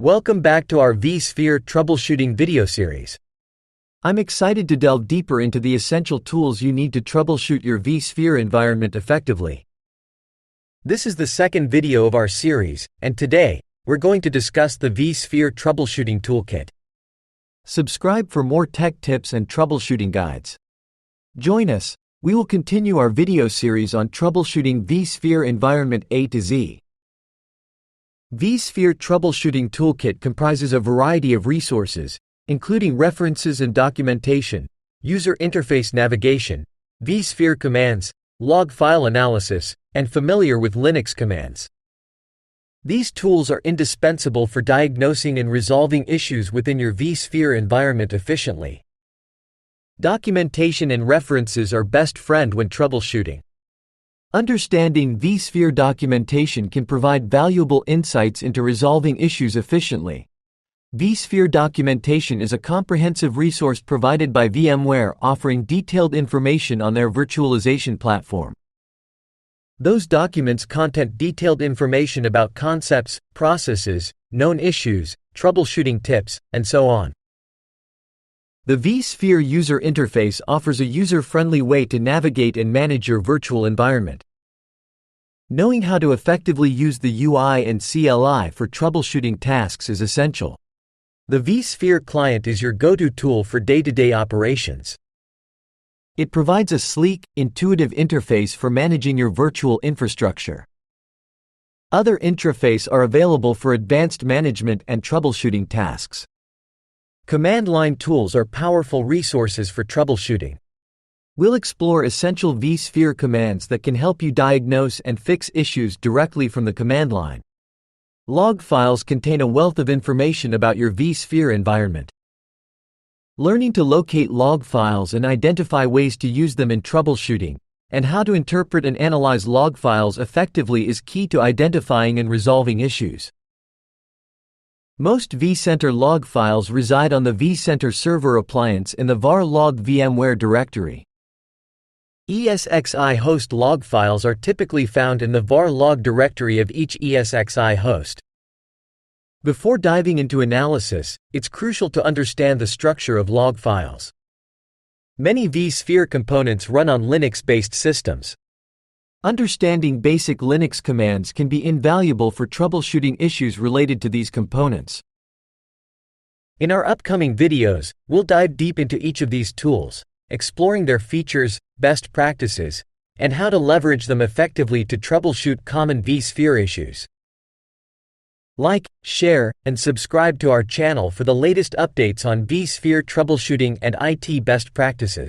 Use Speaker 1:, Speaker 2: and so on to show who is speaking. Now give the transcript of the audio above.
Speaker 1: Welcome back to our vSphere troubleshooting video series. I'm excited to delve deeper into the essential tools you need to troubleshoot your vSphere environment effectively. This is the second video of our series, and today, we're going to discuss the vSphere Troubleshooting Toolkit. Subscribe for more tech tips and troubleshooting guides. Join us, we will continue our video series on troubleshooting vSphere environment A to Z. vSphere Troubleshooting Toolkit comprises a variety of resources, including references and documentation, user interface navigation, vSphereCommands, log file analysis, and familiar with Linux commands. These tools are indispensable for diagnosing and resolving issues within your vSphere environment efficiently. Documentation and references are best friend when troubleshooting. Understanding vSphere documentation can provide valuable insights into resolving issues efficiently. vSphere documentation is a comprehensive resource provided by VMware offering detailed information on their virtualization platform. Those documents contain detailed information about concepts, processes, known issues, troubleshooting tips, and so on. The vSphere user interface offers a user-friendly way to navigate and manage your virtual environment. Knowing how to effectively use the UI and CLI for troubleshooting tasks is essential. The vSphere client is your go-to tool for day-to-day operations. It provides a sleek, intuitive interface for managing your virtual infrastructure. Other interfaces are available for advanced management and troubleshooting tasks. Command line tools are powerful resources for troubleshooting. We'll explore essential vSphere commands that can help you diagnose and fix issues directly from the command line. Log files contain a wealth of information about your vSphere environment. Learning to locate log files and identify ways to use them in troubleshooting, and how to interpret and analyze log files effectively is key to identifying and resolving issues. Most vCenter log files reside on the vCenter server appliance in the var log VMware directory. ESXi host log files are typically found in the var log directory of each ESXi host. Before diving into analysis, it's crucial to understand the structure of log files. Many vSphere components run on Linux-based systems. Understanding basic Linux commands can be invaluable for troubleshooting issues related to these components. In our upcoming videos, we'll dive deep into each of these tools, exploring their features, best practices, and how to leverage them effectively to troubleshoot common vSphere issues. Like, share, and subscribe to our channel for the latest updates on vSphere troubleshooting and IT best practices.